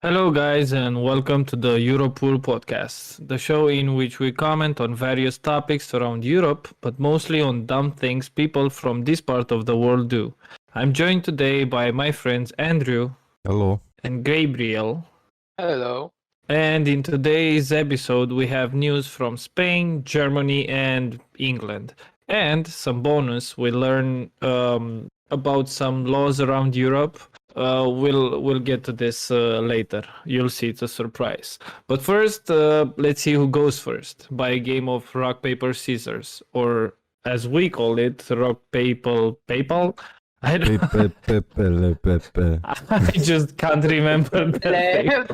Hello, guys, and welcome to the Europoor podcast, the show in which we comment on various topics around Europe, but mostly on dumb things people from this part of the world do. I'm joined today by my friends Andrew Hello. and Gabriel. Hello. And in today's episode, we have news from Spain, Germany, and England. And some bonus, we learn about some laws around Europe. We'll get to this later. You'll see, it's a surprise. But first, let's see who goes first by a game of rock, paper, scissors, or as we call it, rock, paper, PayPal. I just can't remember that.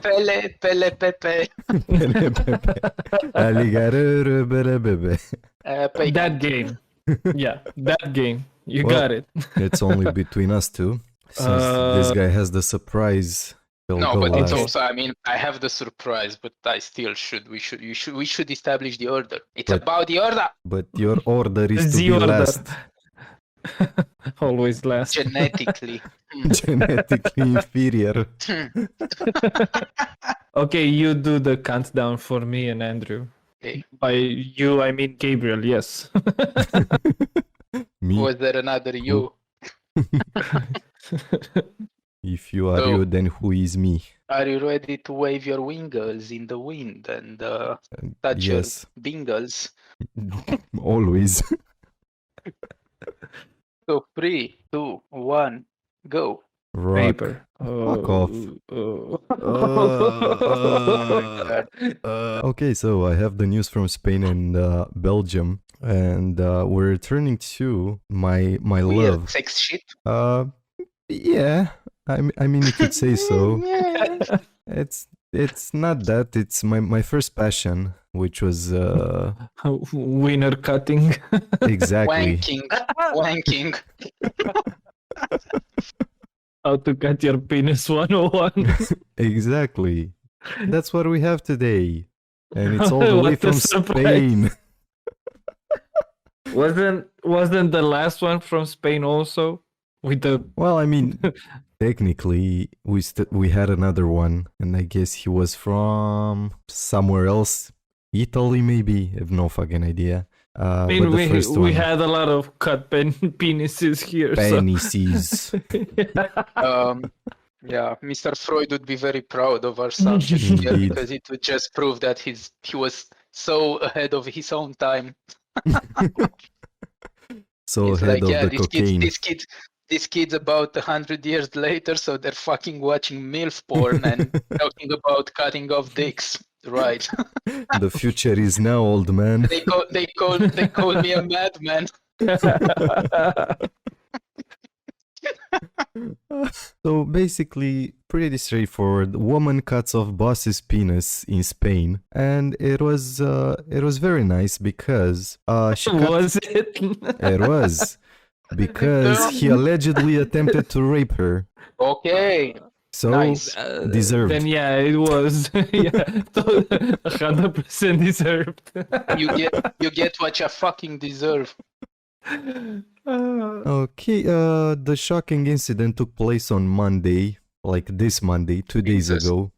Pepe. That game. Yeah, that game. You got it. It's only between us two. Since this guy has the surprise. No, but it's also. I mean, I have the surprise, but I still should. We should establish the order. It's about the order. But your order is to The be order. last. Always last. Genetically. Genetically inferior. Okay, you do the countdown for me and Andrew. Okay. By you, I mean Gabriel, yes. Me? Was there another you? If you are So- you, then who is me? Are you ready to wave your wingles in the wind and touch Yes, your bingles? always. So 3, 2, 1, go. Rock. Paper. Fuck off. Okay, so I have the news from Spain and Belgium, and we're returning to my Weird love. sex shit. Yeah, I mean you could say so. Yeah. It's not that. It's my first passion, which was Winner cutting. exactly. Wanking. How to cut your penis 101. Exactly. That's what we have today, and it's all the way What a from surprise. Spain. Wasn't the last one from Spain also? With the Well, I mean, technically, we had another one, and I guess he was from somewhere else, Italy maybe. I have no fucking idea. I mean, But the first we one, had a lot of cut penises here. So. penises. Yeah, Mr. Freud would be very proud of our subject here Indeed. because it would just prove that he was so ahead of his own time. So It's ahead like, of yeah, the cocaine. this kid's about 100 years later, so they're fucking watching MILF porn and talking about cutting off dicks. Right. The future is now, old man. They call me a madman. So basically, pretty straightforward. Woman cuts off boss's penis in Spain, and it was very nice because she cut. Was it? It was because he allegedly attempted to rape her. Okay. So Nice. Deserved. Then yeah, it was. Yeah, 100% deserved. You get what you fucking deserve. Okay, the shocking incident took place on Monday, like this Monday, 2 days Jesus. ago.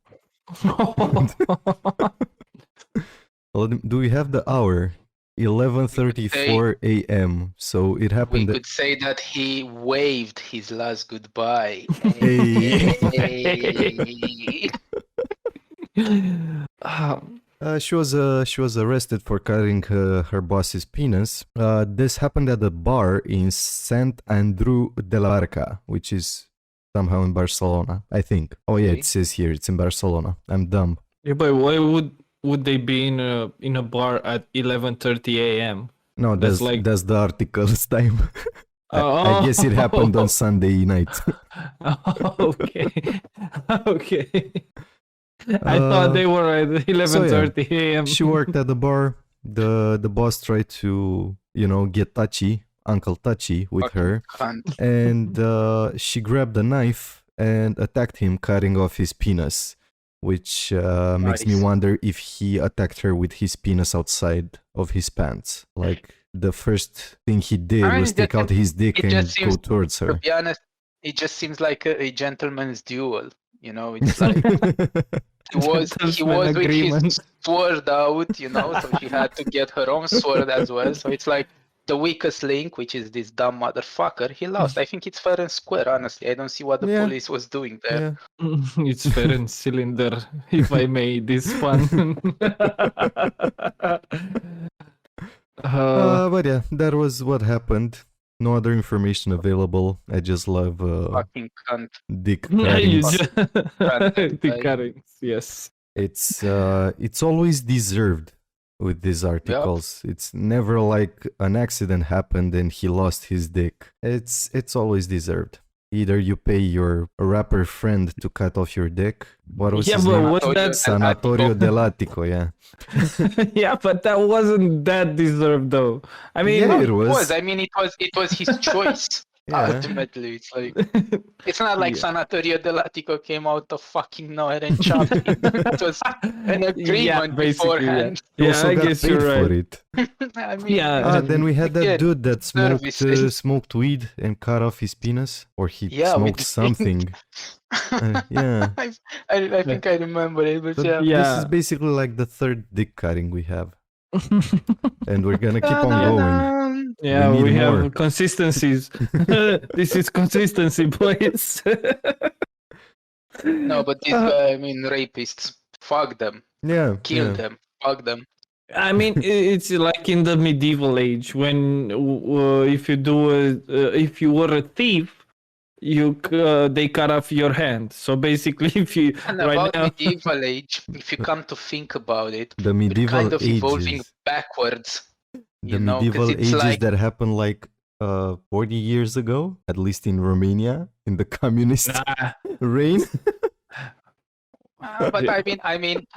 Well, do we have the hour? 11:34 a.m. So it We happened. could say that he waved his last goodbye. Hey. She was arrested for cutting her boss's penis. This happened at a bar in Sant Andreu de la Barca, which is somehow in Barcelona, I think. Oh yeah, Okay. it says here it's in Barcelona. I'm dumb. Yeah, but why would they be in a bar at 11:30 a.m.? No, That's that's like- the article's time. I guess it happened on Sunday night. Okay. Okay. I thought they were at 11:30 a.m. She worked at the bar. The boss tried to, get touchy, Uncle Touchy with her. Cunt. And she grabbed a knife and attacked him, cutting off his penis, which makes me Nice. wonder if he attacked her with his penis outside of his pants. Like, the first thing he did I mean, was it take just out his dick it and just go seems- towards To her. be honest, it just seems like a gentleman's duel. You know, it's like he was Gentleman with agreement. his sword out, you know, so she had to get her own sword as well. So it's like the weakest link, which is this dumb motherfucker, he lost. I think it's fair and square, honestly. I don't see what the Yeah. police was doing there. Yeah. It's fair and cylinder, if I may this fun. But yeah, that was what happened. No other information available. I just love Fucking cunt. Dick you Cuttings. just the guy. cuttings, yes. It's always deserved with these articles. It's never like an accident happened and he lost his dick. It's always deserved. Either you pay your rapper friend to cut off your dick. What was Yeah, his but name? what's that? Sanatorio dell'Attico, yeah. Yeah, but that wasn't that deserved though. I mean, Yeah, it was. I mean, it was his choice. Yeah. Ultimately, it's like it's not like Yeah. Sanatorio dell'Attico came out of fucking nowhere and chopped it. It was an agreement basically, beforehand. He Yeah, also I got guess paid you're for right. it. I mean, Yeah. Then we had that again, dude that services. smoked weed and cut off his penis, or he Yeah, with smoked the- something. Yeah. I think I remember it, but So yeah. this is Yeah. basically like the third dick cutting we have, and we're gonna keep on going. Yeah, need we have more. consistencies. This is consistency, boys. No, but this guy, I mean, rapists, fuck them, Yeah, kill yeah. them, fuck them. I mean, it's like in the medieval age when if you were a thief, they cut off your hand. So basically, if you And right about now, medieval age, if you come to think about it, The we're medieval kind of evolving ages. backwards. The You know, 'cause medieval it's ages like that happened like 40 years ago, at least in Romania, in the communist nah, reign. but I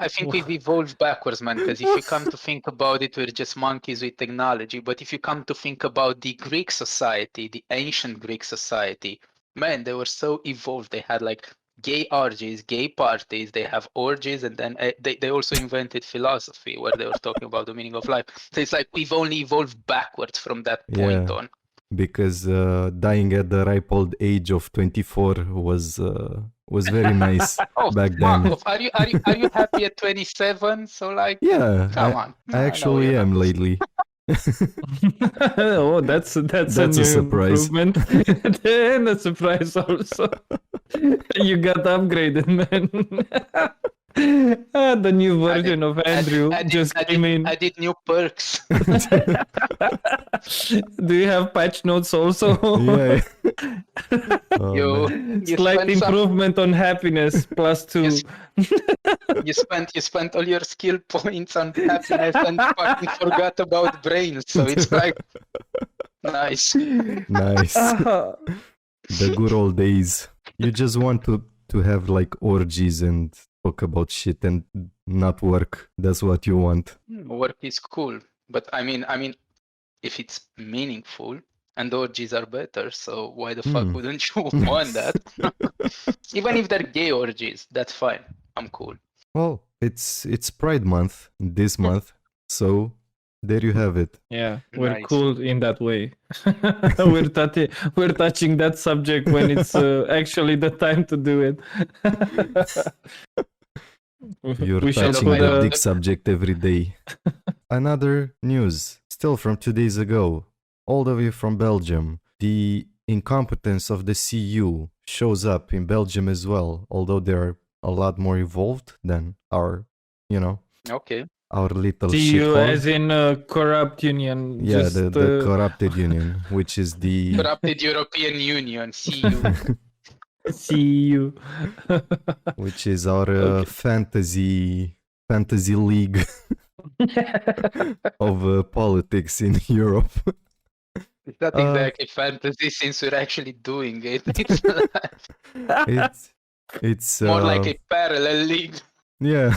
think we've evolved backwards, man. Because if you come to think about it, we're just monkeys with technology. But if you come to think about the Greek society, the ancient Greek society, man, they were so evolved. They had like gay orgies, gay parties. They have orgies, and then they also invented philosophy, where they were talking about the meaning of life. So it's like we've only evolved backwards from that point Yeah. on. Because dying at the ripe old age of 24 was very nice Oh, back fuck then. off. Are you happy at 27? So like, Yeah, come on. I actually am lately. oh, that's That's a a new surprise. improvement and a surprise also. You got upgraded, man. The new version of Andrew just came in. I did new perks. Do you have patch notes also? Yeah. Oh, You man. you Slight spent some, improvement on happiness +2. you spent all your skill points on happiness and fucking forgot about brains. So it's like nice. Nice. The good old days. You just want to have like orgies and talk about shit and not work. That's what you want. Work is cool, but I mean, if it's meaningful, and orgies are better, so why the fuck wouldn't you want that? Even if they're gay orgies, that's fine. I'm cool. Well, it's Pride Month this month, so there you have it. Yeah, we're Nice. cool in that way. we're touching that subject when it's actually the time to do it. You're We shall touching put the a- dick subject every day. Another news, still from 2 days ago, all the way from Belgium. The incompetence of the CU shows up in Belgium as well, although they're a lot more evolved than our, Okay. our little CU shithole. as in corrupt union. Yeah, just, the corrupted union, which is the Corrupted European Union, CU. CU. which is our Okay. fantasy league of politics in Europe. It's not exactly fantasy since we're actually doing it. It's more like a parallel league. yeah.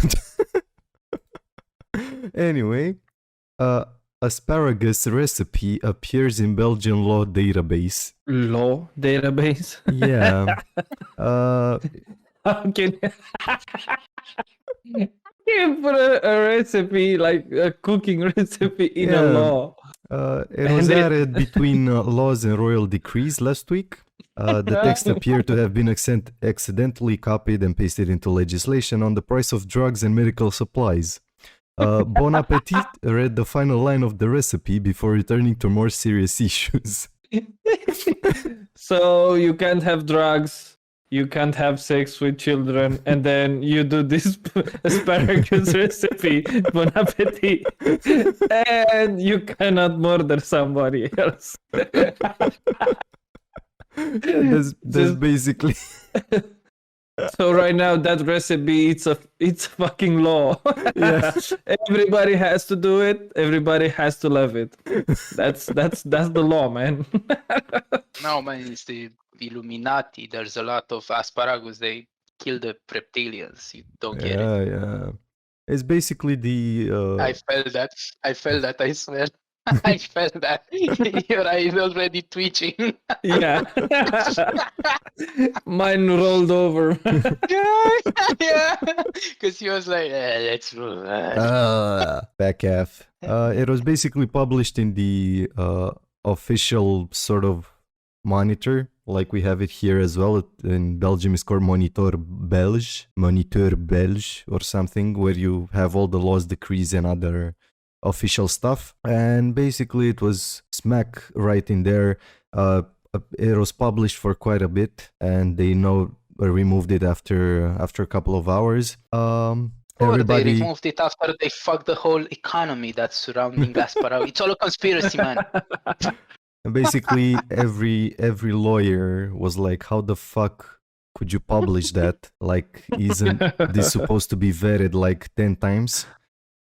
Anyway, asparagus recipe appears in Belgian law database. Law database. Yeah. How can you put a recipe, like a cooking recipe in a Yeah. law? It was added between laws and royal decrees last week. The text appeared to have been accidentally copied and pasted into legislation on the price of drugs and medical supplies. Bon appetit read the final line of the recipe before returning to more serious issues. So you can't have drugs, you can't have sex with children, and then you do this asparagus recipe, bon appetit, and you cannot murder somebody else. That's basically. So right now that recipe it's a fucking law. Yeah. Everybody has to do it. Everybody has to love it. That's the law, man. No, man, it's the Illuminati. There's a lot of asparagus. They kill the reptilians. You don't get it. Yeah. It's basically the. I felt that. I swear. I felt that. Your eye is already twitching. Yeah. Mine rolled over. Yeah. Because he was like, let's roll. Back half. It was basically published in the official sort of monitor, like we have it here as well. In Belgium, it's called Moniteur Belge, or something, where you have all the laws, decrees, and other official stuff. And basically, it was smack right in there. It was published for quite a bit, and they removed it after a couple of hours. They removed it after they fucked the whole economy that's surrounding asparagus. It's all a conspiracy, man. Basically, every lawyer was like, "How the fuck could you publish that? Like, isn't this supposed to be vetted like 10 times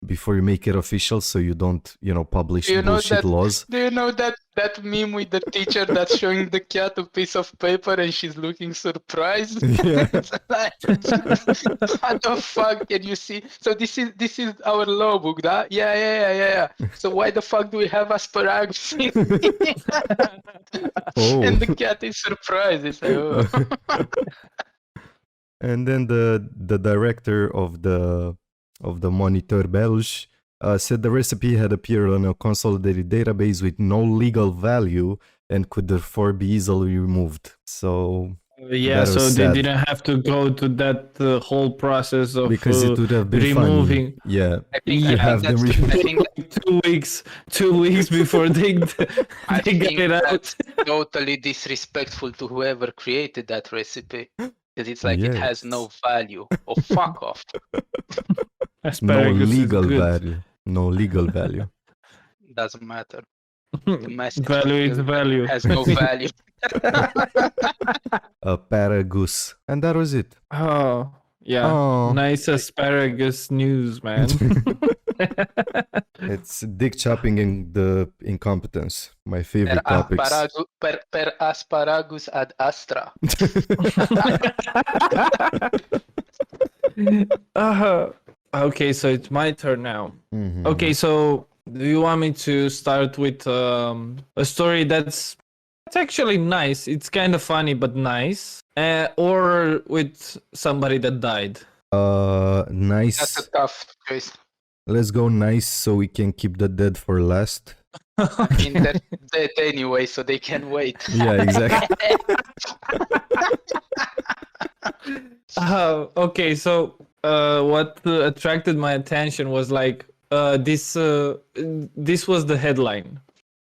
before you make it official, so you don't, publish bullshit laws?" Do you know that meme with the teacher that's showing the cat a piece of paper and she's looking surprised? Yeah. It's like, what the fuck can you see? So this is our law book, huh? Yeah. So why the fuck do we have asparagus? Oh. And the cat is surprised. It's like, oh. And then the director of the Moniteur Belge said the recipe had appeared on a consolidated database with no legal value and could therefore be easily removed. So yeah, so they didn't have to go to that whole process of because it would have been removing. Funny. Yeah, I think have them removed. 2 weeks before they get it out. That's totally disrespectful to whoever created that recipe. Because it's like it has no value. Oh, fuck off. Asparagus No legal value. Doesn't matter. The message value is value. has no value. Asparagus. And that was it. Oh, yeah. Oh. Nice asparagus news, man. It's dick chopping and the incompetence. My favorite topics. Per asparagus ad astra. Okay, so it's my turn now. Mhm. Okay, so do you want me to start with a story that's actually nice? It's kind of funny, but nice. Or with somebody that died? Nice. That's a tough choice. Let's go nice so we can keep the dead for last. I mean, they're dead anyway, so they can wait. Yeah, exactly. Okay, so what attracted my attention was like this was the headline: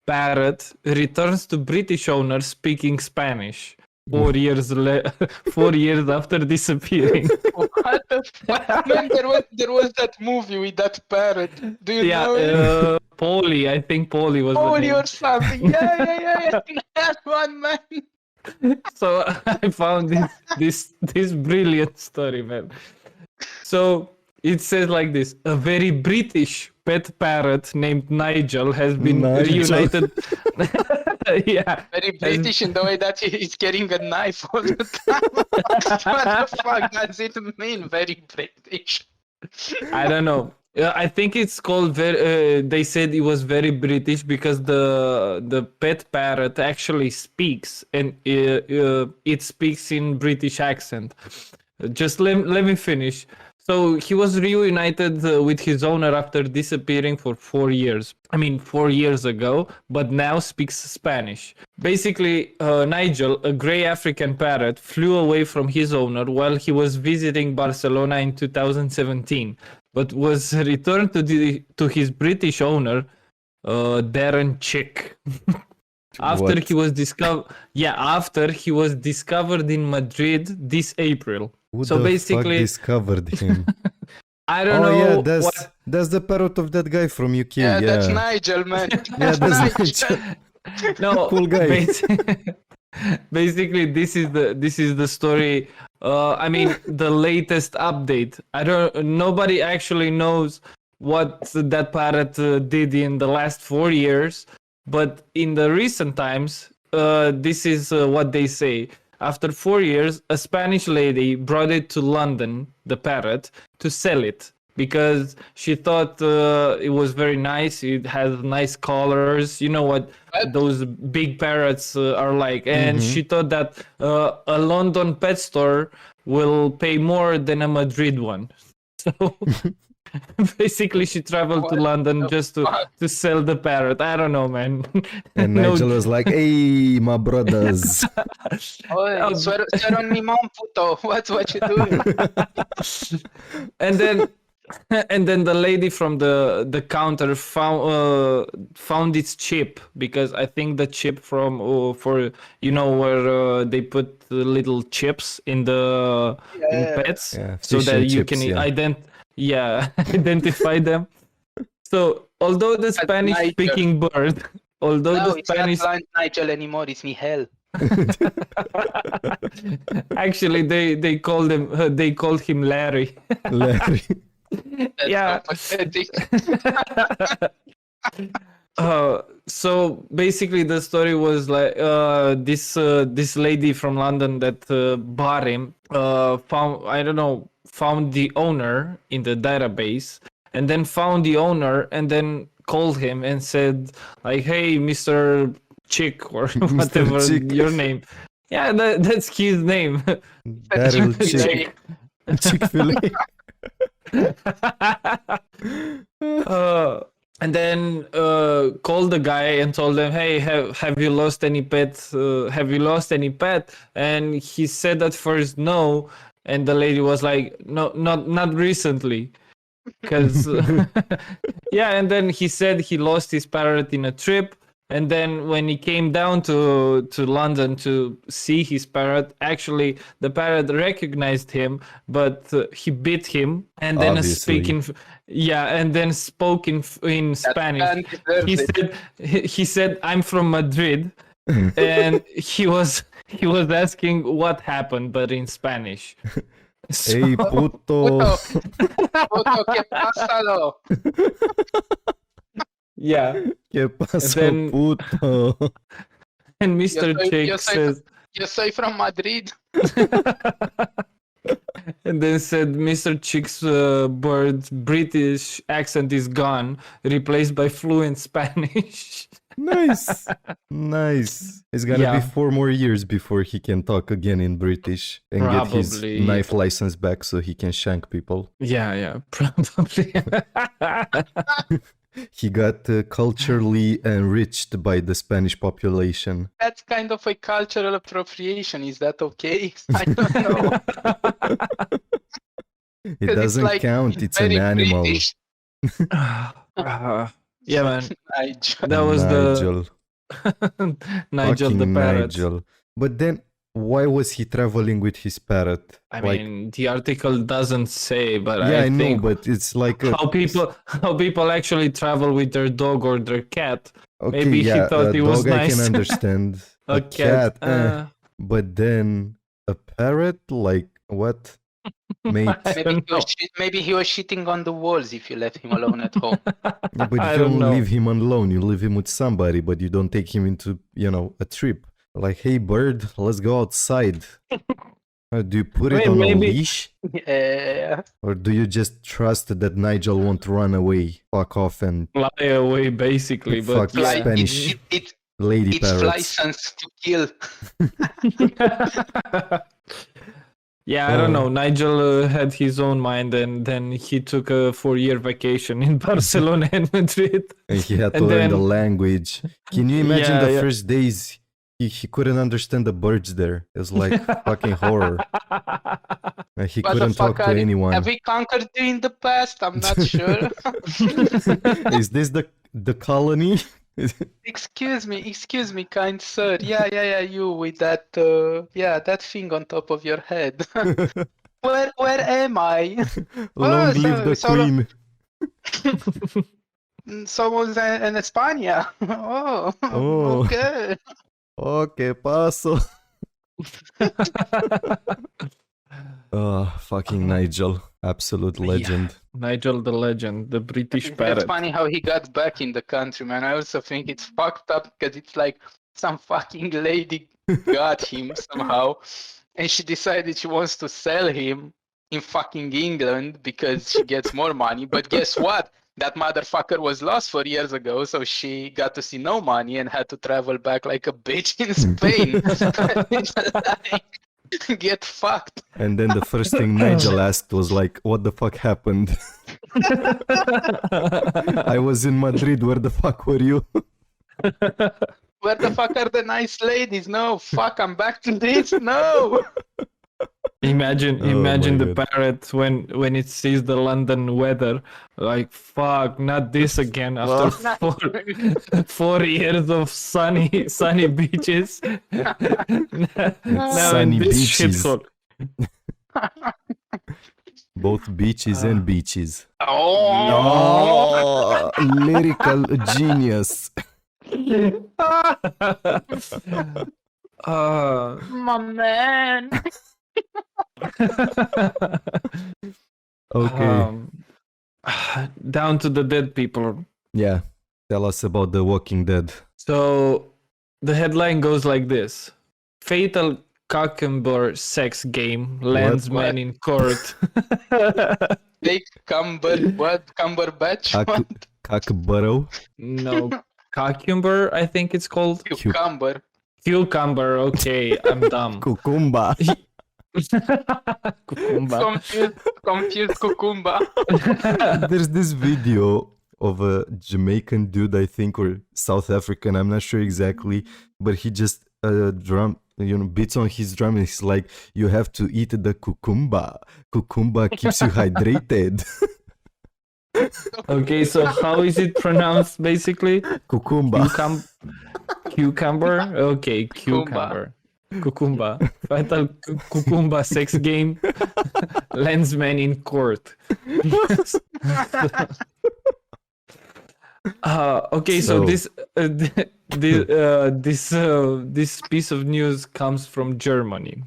Parrot returns to British owner speaking Spanish 4 years 4 years after disappearing. What the fuck? Man, there was that movie with that parrot. Do you know it? Polly, I think Polly was the Polly name. or something. Yeah. That one, man. So I found this brilliant story, man. So it says like this: a very British pet parrot named Nigel has been reunited. Yeah, very British in the way that he's carrying a knife all the time. What the fuck does it mean? Very British. I don't know. I think it's called they said it was very British because the pet parrot actually speaks, and it speaks in British accent. Just let me finish. So he was reunited with his owner after disappearing for 4 years. I mean, 4 years ago, but now speaks Spanish. Basically, Nigel, a grey African parrot, flew away from his owner while he was visiting Barcelona in 2017, but was returned to his British owner, Darren Chick. After What? he was discovered in Madrid this April. Who So the basically, fuck discovered him? I don't Oh know yeah, what. that's the parrot of that guy from UK. Yeah, Yeah, that's Nigel, man. yeah, that's Nigel. Nigel. No, Cool guy. basically, this is the story. I mean, the latest update. Nobody actually knows what that parrot did in the last 4 years, but in the recent times, this is what they say. After 4 years, a Spanish lady brought it to London, the parrot, to sell it because she thought it was very nice. It has nice colors. You know what those big parrots are like. And she thought that a London pet store will pay more than a Madrid one. So basically, she traveled to London just to sell the parrot. I don't know, man. And No- Nigel was like, "Hey, my brothers." Oh, swear on me, mom, puto. What you doing? and then the lady from the counter found its chip, because I think the chip from for where they put the little chips in the in pets, Yeah, so fish that and you chips, can yeah. identify them. So although the Spanish speaking bird, although No, the it's Spanish not blind Nigel anymore. It's Miguel. actually they called him Larry. Larry. That's Yeah. so pathetic. So basically the story was like this lady from London that bought him found the owner in the database, and then found the owner and then called him and said like, "Hey, Mr. Chick," or whatever Chick. your name. Yeah, that's his name. Daryl Chick-fil-A. Chick-fil-A. And then called the guy and told them, "Hey, have you lost any pet? Have you lost any pet?" And he said at first no, and the lady was like, "No, not recently." Because yeah, and then he said he lost his parrot in a trip, and then when he came down to London to see his parrot, actually the parrot recognized him, but he bit him, and then Obviously. spoke in Spanish. He said, "I'm from Madrid," and he was asking what happened, but in Spanish. So- Hey, puto. Puto, ¿qué pasado? yeah. ¿Qué pasó, then- puto? And Mr. Chick yo soy- says, Yo soy from Madrid. and then said Mr. Chick's bird's British accent is gone, replaced by fluent Spanish. Nice. Nice. It's gonna be Yeah. 4 more years before he can talk again in British and get his Probably. knife license back so he can shank people. Yeah, probably. He got culturally enriched by the Spanish population. That's kind of a cultural appropriation. Is that okay? I don't know. It 'Cause it's doesn't like count, it's an very animal. British. Yeah, man. Nigel. That was Nigel. Nigel the Fucking parrot. Nigel. But then, why was he traveling with his parrot? I Like, mean, the article doesn't say, but yeah, I know, think but it's like a, how people actually travel with their dog or their cat. okay, maybe he yeah, thought a it was dog I can nice. understand. A cat. But then a parrot, like what? Mate, I don't know. Maybe he was shitting on the walls if you left him alone at home. yeah, but I you don't don't know. leave him alone. You leave him with somebody, but you don't take him into, a trip. Like, hey, bird, let's go outside. Do you put it Wait, on maybe- a leash? Yeah. Or do you just trust that Nigel won't run away, fuck off, and Fly away, basically. But Fuck yeah. Spanish It's lady its parrots? license to kill. Yeah, I don't know. Nigel had his own mind, and then he took a 4-year vacation in Barcelona and Madrid. And he had to And learn the then- language. Can you imagine the Yeah. first days? He couldn't understand the birds there. It was like fucking horror. And he couldn't talk to anyone. Have we conquered you in the past? I'm not sure. Is this the colony? Excuse me, kind sir. Yeah, you with that, that thing on top of your head. Where am I? Long live the queen. Somos en España. Oh. Okay. Okay, paso. Fucking Nigel. Absolute legend. Nigel the legend, the British It's parrot. funny how he got back in the country, man. I also think it's fucked up because it's like some fucking lady got him somehow, and she decided she wants to sell him in fucking England because she gets more money. But guess what? That motherfucker was lost 4 years ago, so she got to see no money and had to travel back like a bitch in Spain. Like, get fucked. And then the first thing Nigel asked was like, what the fuck happened? I was in Madrid, where the fuck were you? Where the fuck are the nice ladies? No, fuck, I'm back to this. No. Imagine my the God. parrot when it sees the London weather, like fuck, not this again after four years of sunny beaches. Now Sunny in this beaches. shithole. Both beaches and beaches. Oh. Oh, lyrical genius. My man. Okay. Down to the dead people. Yeah. Tell us about The Walking Dead. So the headline goes like this: Fatal cucumber sex game lands What? man in court. Take Cumberbatch? What? Cockburrow. No, cucumber, I think it's called. Cucumber. Cucumber, okay, I'm dumb. Cucumba. Cucumba. Confused cucumba. There's this video of a Jamaican dude, I think, or South African, I'm not sure exactly, but he just beats on his drum and he's like, you have to eat the cucumba. Cucumba keeps you hydrated. Okay, so how is it pronounced basically? Cucumba. Cucumber? Okay, cucumber. Cucumba. Fatal cucumba sex game lands man in court. Okay, so this piece of news comes from Germany.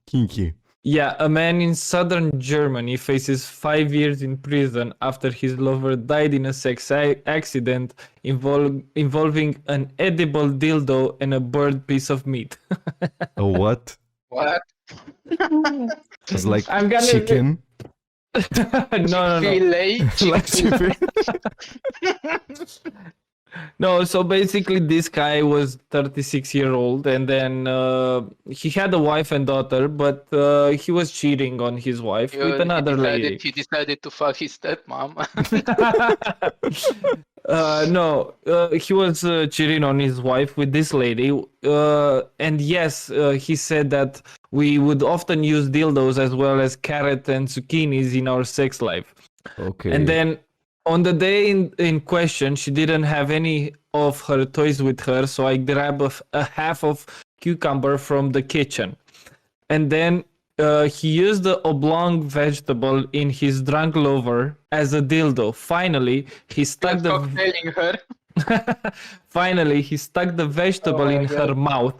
Kinky. Yeah, a man in southern Germany faces 5 years in prison after his lover died in a sex accident involving an edible dildo and a burnt piece of meat. A what? What? It's like I'm gonna- chicken. No. Filet? Like chicken. No, so basically this guy was 36-year-old and then he had a wife and daughter, but he was cheating on his wife with another lady. He decided to fuck his stepmom. No, he was cheating on his wife with this lady. And yes, he said that we would often use dildos as well as carrot and zucchinis in our sex life. Okay. And then on the day in question, she didn't have any of her toys with her, so I grabbed a half of cucumber from the kitchen. And then he used the oblong vegetable in his drunk lover as a dildo. Finally, he stuck Cocktailing her. Finally, he stuck the vegetable in her mouth.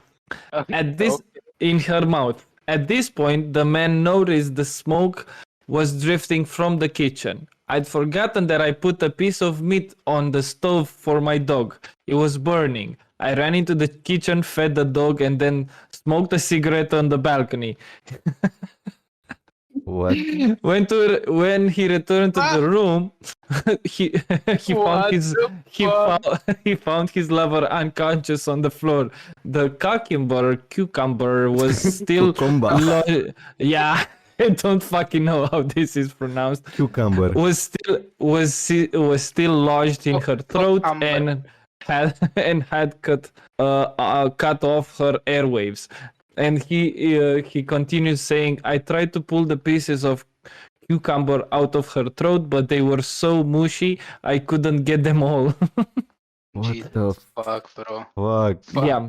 In her mouth. At this point, the man noticed the smoke was drifting from the kitchen. I'd forgotten that I put a piece of meat on the stove for my dog. It was burning. I ran into the kitchen, fed the dog, and then smoked a cigarette on the balcony. What? When he returned to the room, he he found What his the he fuck? found he found his lover unconscious on the floor. The cucumber was still Cucumba. yeah. I don't fucking know how this is pronounced. Cucumber. Was still lodged in her throat Cucumber. and had cut off her airwaves. And he continues saying, "I tried to pull the pieces of cucumber out of her throat, but they were so mushy, I couldn't get them all." What Jesus the fuck, bro. fuck? Yeah.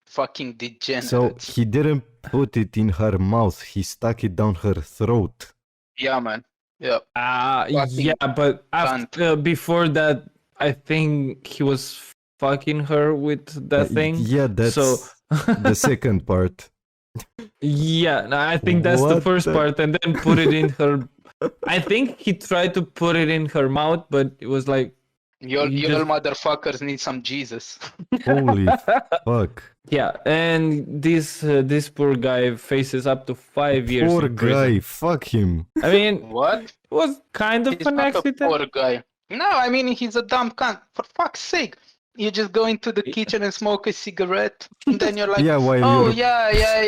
Fucking degenerate. So he didn't put it in her mouth. He stuck it down her throat. Yeah, man. Yeah. Yeah, but after before that, I think he was fucking her with that thing. Yeah, that's So the second part. yeah, no, I think that's the What first the- part, and then put it in her. I think he tried to put it in her mouth, but it was like Your You your just- motherfuckers need some Jesus. Holy fuck. yeah, and this poor guy faces up to 5 years Poor in prison. guy. Fuck him. I mean, What? it was kind of He's an not a accident. poor guy. No, I mean he's a dumb cunt. For fuck's sake. You just go into the kitchen and smoke a cigarette, and then you're like, Yeah, while oh you're...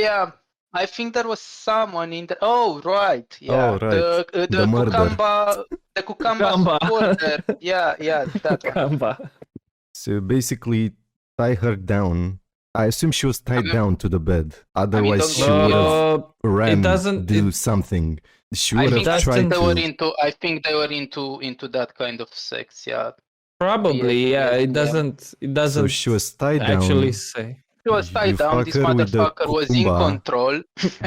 yeah. I think there was someone in the. Oh right, yeah. Oh, right. The murder. The cucumba Cucumba. supporter. Yeah, that one. Cucumba. So basically, tie her down. I assume she was tied down to the bed. Otherwise, don't she get me would wrong. have ran, doesn't- do it- something. She I would think have tried they were to. into. I think they were into that kind of sex. Yeah. Probably, yeah. It Yeah. doesn't. It So doesn't she was tied actually down. say. She was You tied down. fuck This her with the motherfucker was in cucumba. control.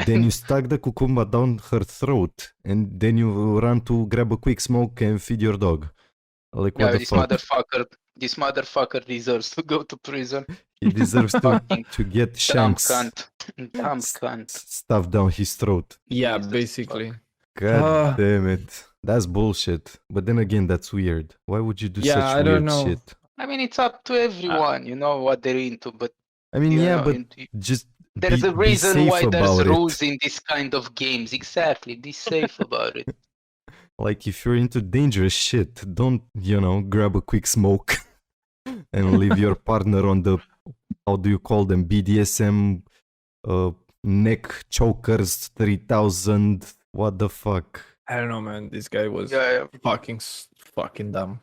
Then you stuck the cucumba down her throat, and then you run to grab a quick smoke and feed your dog. Like, what Yeah, the this fuck? this motherfucker deserves to go to prison. He deserves to, Fucking to get Dumb shanks cunt. Dumb cunt. stuffed down his throat. Yeah, Jesus basically. God damn it. That's bullshit. But then again, that's weird. Why would you do Yeah, such I weird don't know. shit? I mean, it's up to everyone, you know, what they're into, but I mean, you yeah, know, but just there's be, a reason be safe why there's about rules it. in this kind of games. Exactly. Be safe about it. Like, if you're into dangerous shit, don't, grab a quick smoke and leave your partner on the, how do you call them, BDSM neck chokers 3000. What the fuck? I don't know, man. This guy was Yeah. fucking dumb.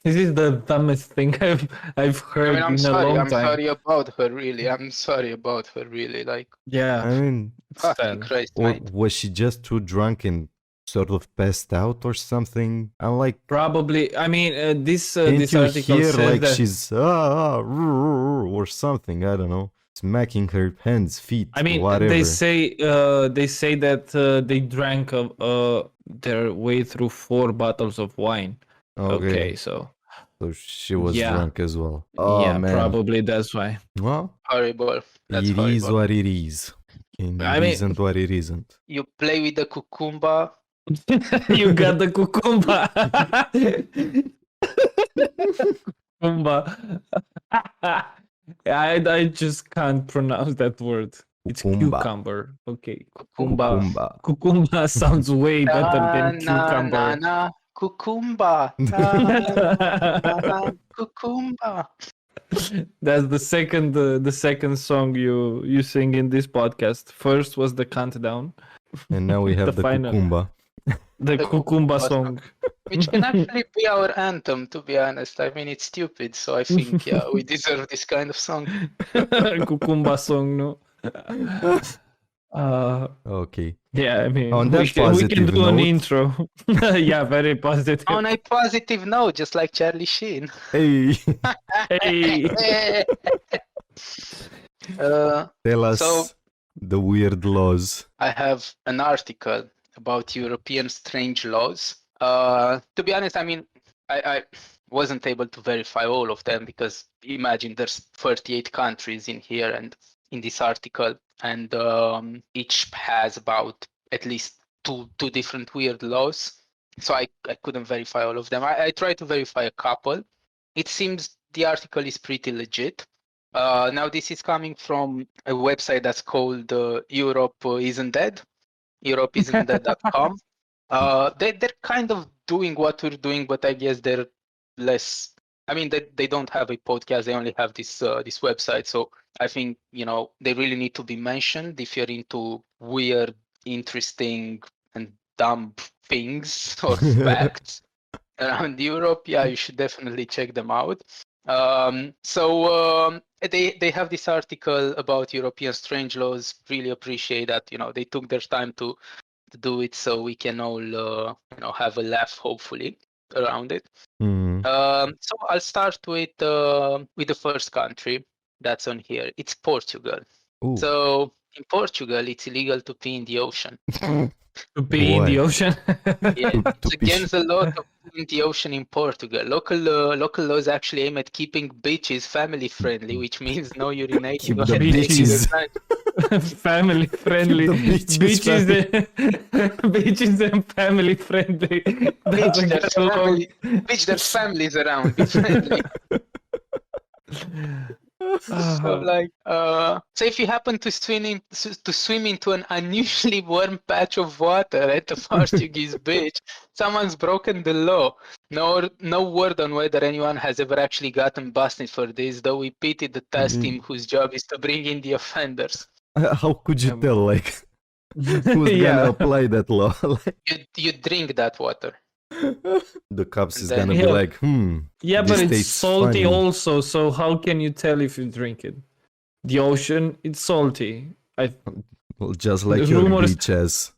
This is the dumbest thing I've I heard mean, I'm in a sorry. long I'm time. sorry about her, really. I'm sorry about her, really. Like, Yeah, I mean, it's fucking sad. Christ, or mate. was she just too drunk and sort of passed out or something? I'm like, Probably. I mean, this can't this you article hear says like that. she's or something? I don't know, smacking her hands, feet, I mean, whatever. they say that they drank their way through 4 bottles of wine. Okay, so So she was Yeah. drunk as well. Oh yeah, man. probably that's why. Well, Horrible. That's it is horrible. what it is. And I it mean- isn't what it isn't. You play with the cucumba. You got the cucumba. Cucumba. I just can't pronounce that word. It's Cucumba. cucumber. Okay, cucumba. Cucumba. Cucumba sounds way better than Na, cucumber. na, cucumba. Na, cucumba. That's the second song you sing in this podcast. First was the countdown, And now we have The the final. cucumba. the The cucumba cucumba song. Which can actually be our anthem, to be honest. I mean, it's stupid, so I think, yeah, we deserve this kind of song. Cucumba song, no. Okay. Yeah, I mean, On we that can positive do an note- intro. Yeah, very positive. On a positive note, just like Charlie Sheen. Hey, Hey, tell us So- the weird laws. I have an article about European strange laws. To be honest, I mean, I wasn't able to verify all of them because imagine there's 38 countries in here and in this article, and each has about at least two different weird laws. So I couldn't verify all of them. I tried to verify a couple. It seems the article is pretty legit. Now this is coming from a website that's called Europe Isn't Dead. Europeismdead.com. They're kind of doing what we're doing, but I guess they're less. I mean, they don't have a podcast. They only have this this website. So I think they really need to be mentioned if you're into weird, interesting, and dumb things or facts around Europe. Yeah, you should definitely check them out. They have this article about European strange laws. Really appreciate that they took their time to do it, so we can all have a laugh, hopefully, around it. Mm. So I'll start with the first country that's on here. It's Portugal. Ooh. So in Portugal, it's illegal to pee in the ocean. To be in the Why? ocean. Yeah, To it's pee. against the law to pee in the ocean in Portugal. Local laws actually aim at keeping beaches family friendly, which means no urinating Keep or the taking beaches. advantage. Family friendly. the beaches Beaches and family friendly. Beach, there's families around. Be friendly. So if you happen to swim into an unusually warm patch of water at a Portuguese beach, someone's broken the law. No word on whether anyone has ever actually gotten busted for this, though we pity the task team whose job is to bring in the offenders. How could you tell? Like, who's Yeah. gonna apply that law? Like, You drink that water. the cops is Then- gonna be Yeah. like, Yeah, this but it's tastes salty funny. also, so how can you tell if you drink it? The ocean, it's salty. Well, just like The your rumors- beaches.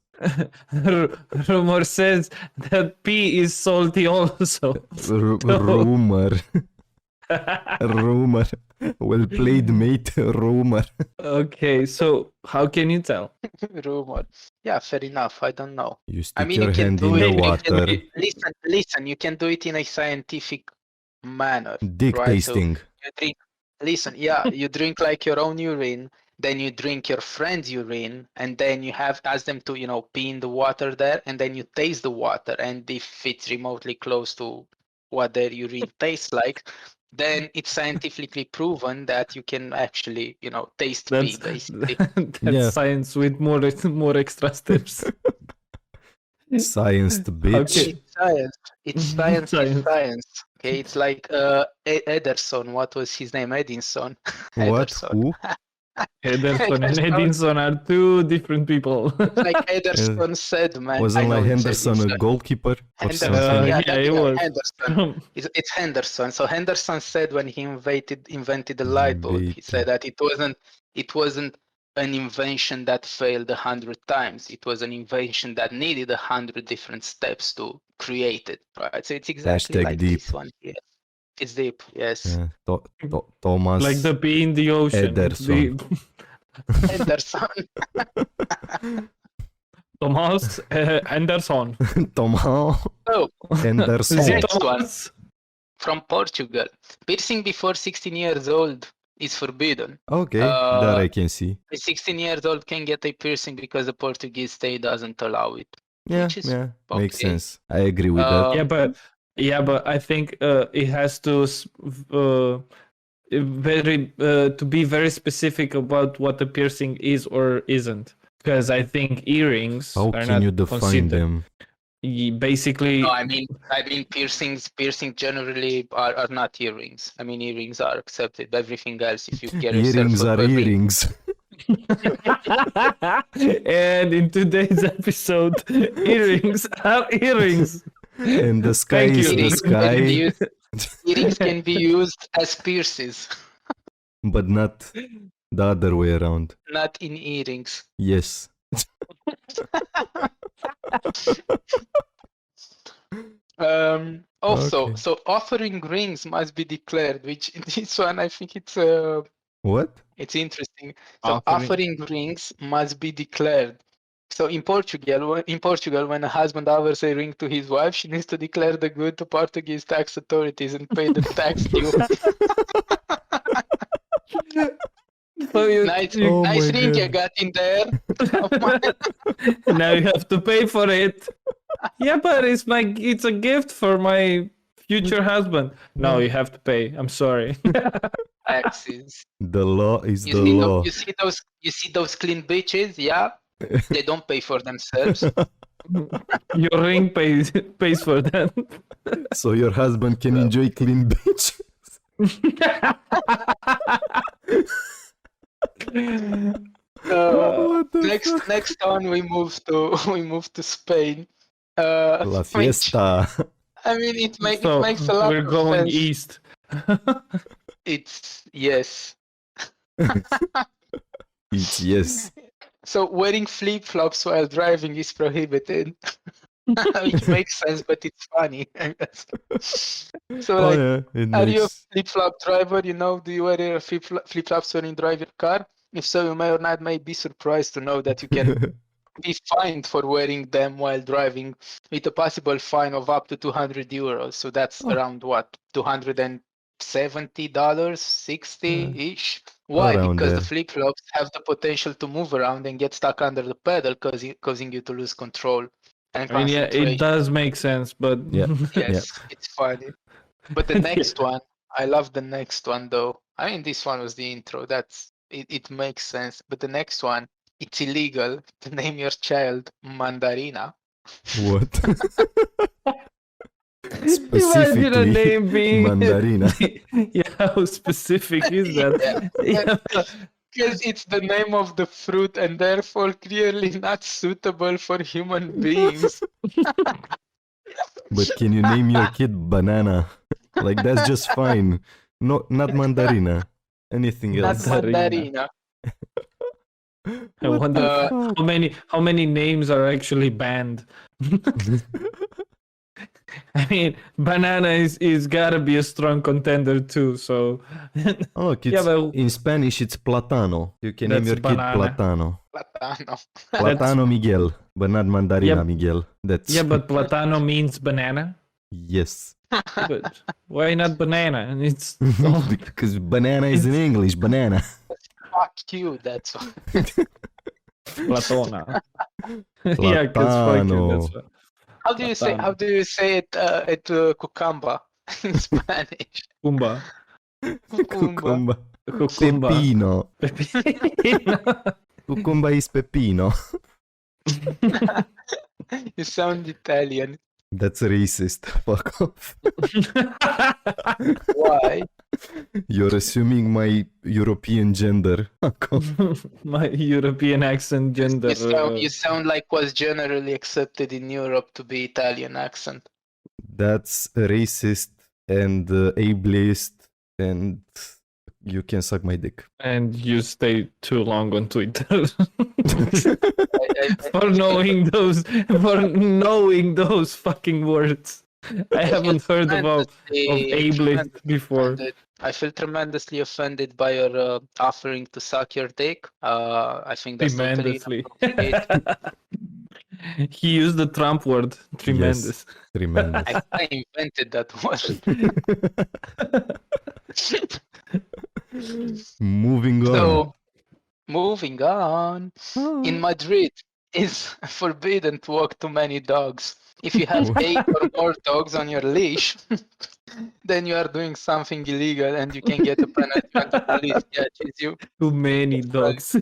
Rumor says that pee is salty also. Rumor. Rumor. Well played, mate. Rumor. Okay, so how can you tell? Rumor. Yeah, fair enough. I don't know. You I stick mean, your you can hand do in it. the You water. can, listen. You can do it in a scientific manner. Dick right? So tasting. you drink. Listen, you drink like your own urine, then you drink your friend's urine, and then you ask them to pee in the water there, and then you taste the water, and if it's remotely close to what their urine tastes like, then it's scientifically proven that you can actually taste pee, That's basically. that's Yeah. science with more extra steps. Scienced bitch. Okay. It's science. It's science. Science. It's science. Okay, it's like Ederson. What was his name? Edinson. What? Ederson. Who? Henderson and Edinson are two different people. Like Ederson said, man. I Wasn't know like it's Henderson a Edinson. goalkeeper or Henderson, something? yeah, that it guy, was. Henderson. It's Henderson. So Henderson said when he invented the light bulb, he said that it wasn't an invention that failed 100 times. It was an invention that needed 100 different steps to create it. Right. So it's exactly Hashtag like deep. this one here. It's deep. Yes. Yeah. Thomas. Like the pee in the ocean. It's Ederson. Henderson. Thomas Henderson. Thomas Oh, Henderson. Is it Next one. Thomas? from Portugal. Piercing before 16 years old is forbidden. Okay, that I can see. A 16 years old can get a piercing because the Portuguese state doesn't allow it. Yeah, Which is yeah, makes okay. sense. I agree with that. But I think it has to to be very specific about what a piercing is or isn't, because I think earrings How are can not you define considered. them? No, Basically, I mean piercings generally are not earrings. I mean earrings are accepted. Everything else, if you get Earrings yourself are a ring, earrings. and in today's episode, earrings are earrings. And the sky Thank is you. the sky, earrings can be used as pierces, but not the other way around. not in earrings. Yes. Also, Okay. so offering rings must be declared, which this one I think it's What? it's interesting. So offering rings must be declared. So in Portugal, when a husband offers a ring to his wife, she needs to declare the good to Portuguese tax authorities and pay the tax due. So nice Oh my ring you God. got in there. now you have to pay for it. Yeah, but it's a gift for my future husband. No, you have to pay. I'm sorry. Taxes. The law is You the see, law. you see those clean bitches, yeah? They don't pay for themselves. Your ring pays for that. So your husband can enjoy clean beach. What the Next on we move to Spain. La Which, fiesta. I mean, it So makes a lot we're of going sense. east. It's yes. It's yes. So wearing flip-flops while driving is prohibited. Which makes sense, but it's funny. So Oh like, yeah, it are you a makes. flip-flop driver? Do you wear flip-flops when you drive your car? If so, you may or not may be surprised to know that you can be fined for wearing them while driving, with a possible fine of up to 200 euros. So that's Oh. around what, $270, 60-ish. Why? Around Because the there. flip-flops have the potential to move around and get stuck under the pedal, causing you to lose control and I mean, yeah, concentration. it does make sense, but Yeah. Yes, it's funny. But the next one, I love the next one though. I mean, this one was the intro. It makes sense. But the next one, it's illegal to name your child Mandarina. What? Imagine a Specifically, name being Mandarina. Yeah, how specific is that? Yeah. Because it's the name of the fruit and therefore clearly not suitable for human beings. But can you name your kid Banana? Like that's just fine. No, not Mandarina. Anything Not else. Mandarina. Mandarina. I What wonder the fuck? how many names are actually banned. I mean, banana is gotta be a strong contender too. So Oh, look, it's, yeah, but in Spanish it's Platano. You can name That's your kid banana. Platano. Platano. Platano Miguel, but not Mandarina Yep. Miguel. That's yeah, but platano means banana. yes. But why not banana? And it's Because banana is in English. Banana. Fuck you, that's why. platona. Yeah, because fuck you. That's Platano. why. How do you say it at cucumba in Spanish? Kumba. Cucumba. Cucumba. Cucumba. Pepino. Cucumba is pepino. You sound Italian. That's racist. Fuck off. Why? You're assuming my European gender. Fuck off. My European accent gender. You sound like what's generally accepted in Europe to be Italian accent. That's racist and ableist, and you can suck my dick. And you stay too long on Twitter I for knowing those fucking words. I haven't heard of ableist before. I feel tremendously offended by your offering to suck your dick. I think that's totally Tremendously. inappropriate. He used the Trump word. Tremendous. Tremendous. I invented that word. Moving on. So, moving on. In Madrid, it's forbidden to walk too many dogs. If you have 8 or more dogs on your leash, then you are doing something illegal and you can get a penalty when the police catches you. Too many dogs.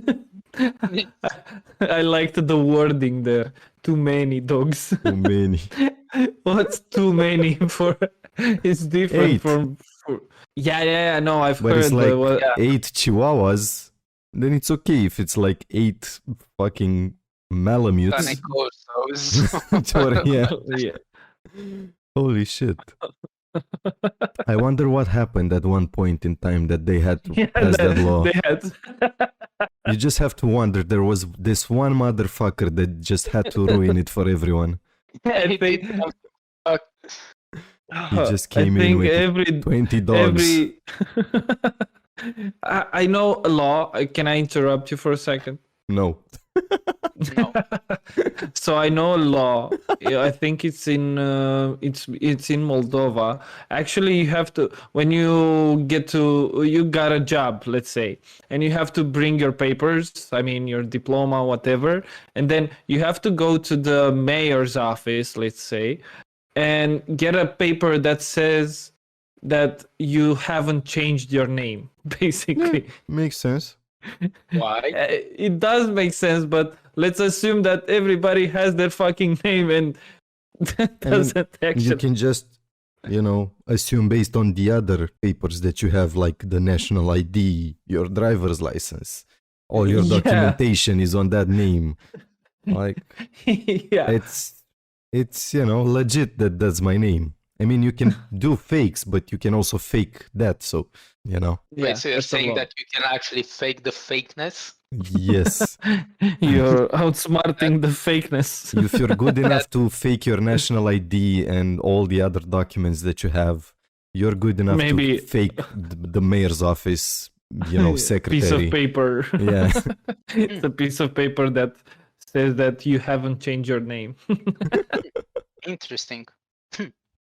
I liked the wording there. Too many dogs. Too many. What's too many for? It's different 8. from. Yeah. No, I've But heard. it's like But 8 chihuahuas. Then it's okay if it's like 8 fucking Malamutes. Or, yeah. yeah. Holy shit. I wonder what happened at one point in time that they had to pass that law. They had. You just have to wonder, there was this one motherfucker that just had to ruin it for everyone. I think He just came in with 20 dogs. I know a law. Can I interrupt you for a second? No. No. So I know a law. I think it's in Moldova. Actually, you have to, when you got a job, let's say, and you have to bring your papers. I mean, your diploma, whatever, and then you have to go to the mayor's office, let's say, and get a paper that says that you haven't changed your name, basically. Makes sense. Why? It does make sense, but let's assume that everybody has their fucking name and doesn't You actually. can just, assume based on the other papers that you have, like the national ID, your driver's license, all your Yeah. documentation is on that name. Like, Yeah. it's legit that that's my name. I mean, you can do fakes, but you can also fake that. So, Yeah, Wait, so you're that's a saying law. that you can actually fake the fakeness? yes. You're outsmarting the fakeness. If you're good enough to fake your national ID and all the other documents that you have, you're good enough Maybe- to fake the mayor's office, secretary. Piece of paper. Yeah. It's a piece of paper that says that you haven't changed your name. Interesting.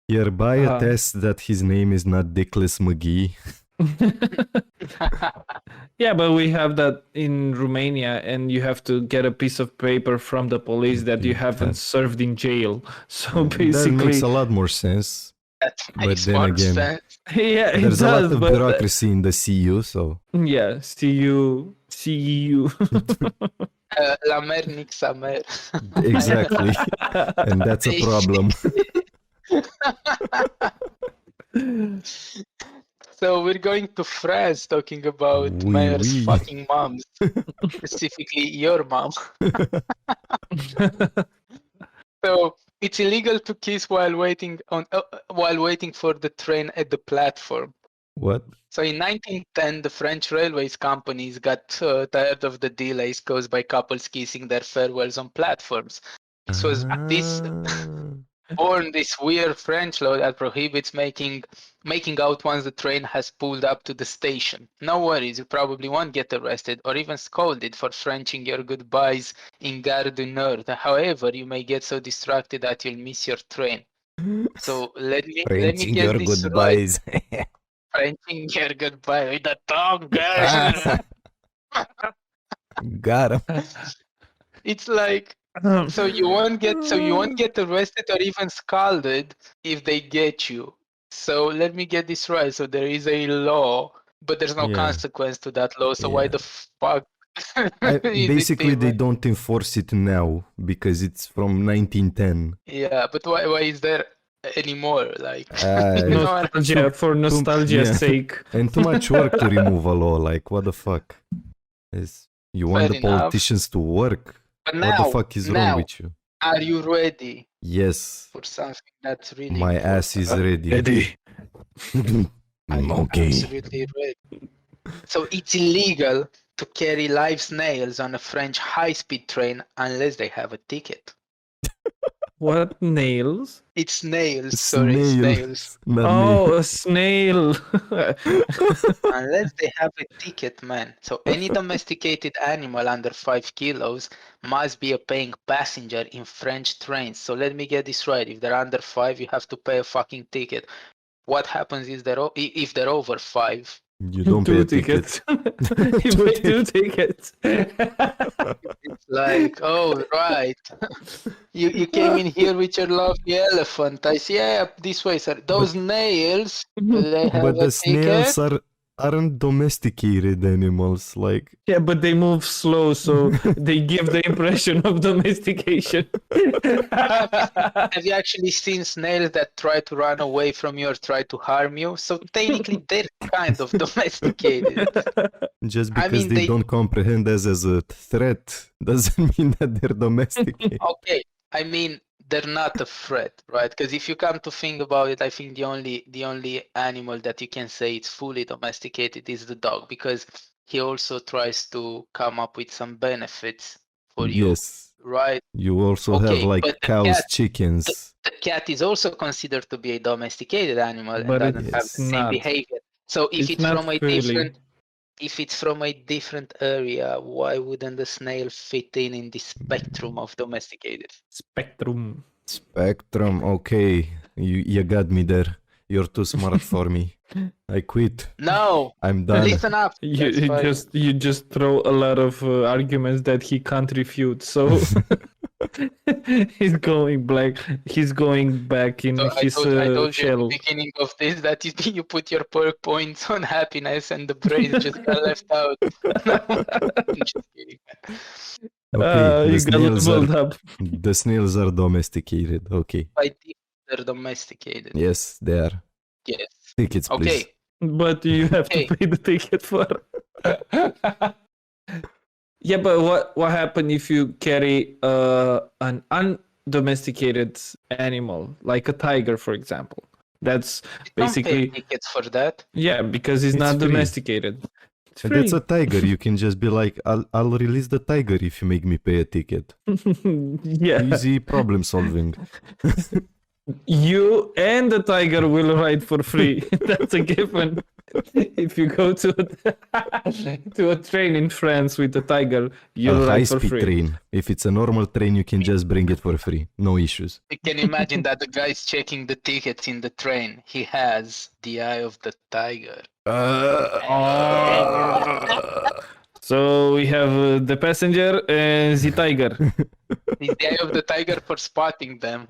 Hereby Uh-huh. attests that his name is not Dickless McGee. Yeah, but we have that in Romania, and you have to get a piece of paper from the police that you haven't served in jail. So That basically, makes a lot more sense. That But makes then more again- sense. yeah, it There's does. a lot of but bureaucracy in the CU, so yeah, CU. La mer nici sa mer. exactly. And that's a problem. So we're going to France talking about Oui, mayor's oui. fucking moms, specifically your mom. So it's illegal to kiss while waiting for the train at the platform. What? So in 1910, the French railways companies got tired of the delays caused by couples kissing their farewells on platforms. This was born this weird French law that prohibits making out once the train has pulled up to the station. No worries, you probably won't get arrested or even scolded for Frenching your goodbyes in Gare du Nord. However, you may get so distracted that you'll miss your train. So let me Frenching get your this goodbyes. right. Frenching your goodbye with the tongue, girl. Got him. It's like so you won't get arrested or even scalded if they get you. So let me get this right. So there is a law, but there's no Yeah. consequence to that law. So why Yeah. the fuck? Basically, they don't enforce it now because it's from 1910. Yeah, but why is there anymore? Like Uh, you know what? Nostalgia, for nostalgia's yeah. sake. And too much work to remove a law. Like, what the fuck? You want Fair the enough. politicians to work? But What now, the fuck is wrong with you? are you ready Yes, for something that's really my important? ass is ready. I'm Okay. absolutely ready. So it's illegal to carry live snails on a French high-speed train unless they have a ticket. What nails? It's snails, sorry, snails. Not Oh, a snail. Unless they have a ticket, man. So any domesticated animal under 5 kilos must be a paying passenger in French trains. So let me get this right. If they're under 5, you have to pay a fucking ticket. What happens is if they're over 5? You don't pay Two a ticket. tickets. You pay 2 tickets. It's like, oh, right. You came in here with your lovely elephant. I see, yeah, this way, sir. Those nails, do they have But a the snails ticket? aren't domesticated animals. Like, Yeah, but they move slow, so they give the impression of domestication. Have you actually seen snails that try to run away from you or try to harm you? So technically, they're kind of domesticated. just I because mean, they they- don't comprehend us as a threat doesn't mean that they're domesticated. Okay, I mean, they're not a threat, right? Because if you come to think about it, I think the only animal that you can say it's fully domesticated is the dog, because he also tries to come up with some benefits for you, Yes. right? You also have Okay, like but the cows, cat- chickens. The cat is also considered to be a domesticated animal But and doesn't have the it's same not. behavior. So if it's not from a really. different if it's from a different area, why wouldn't the snail fit in the spectrum of domesticated? Spectrum. Spectrum. Okay, you got me there. You're too smart for me. I quit. No, I'm done. listen up. That's fine. You just throw a lot of arguments that he can't refute. So he's going black. He's going back in So his I told you at shell. the beginning of this that you put your points on happiness and the brains just got left out. No, I'm just kidding. Okay, You got leveled up. the snails are domesticated. Okay. By default, they're domesticated. Yes, they are. Yes. Tickets, please. Okay. But you have to Okay. pay the ticket for. Yeah, but what happened if you carry an undomesticated animal, like a tiger, for example? That's You don't pay basically tickets for that. yeah, because it's It's not free. domesticated. It's And free. that's a tiger. You can just be like, I'll release the tiger if you make me pay a ticket. Yeah, Easy problem solving. you and the tiger will ride for free. That's a given. If you go to a train in France with a tiger, you'll A ride for high-speed free. train. If it's a normal train, you can just bring it for free. No issues. You can imagine that the guy's checking the tickets in the train. He has the eye of the tiger. So we have the passenger and the tiger. He's the eye of the tiger for spotting them.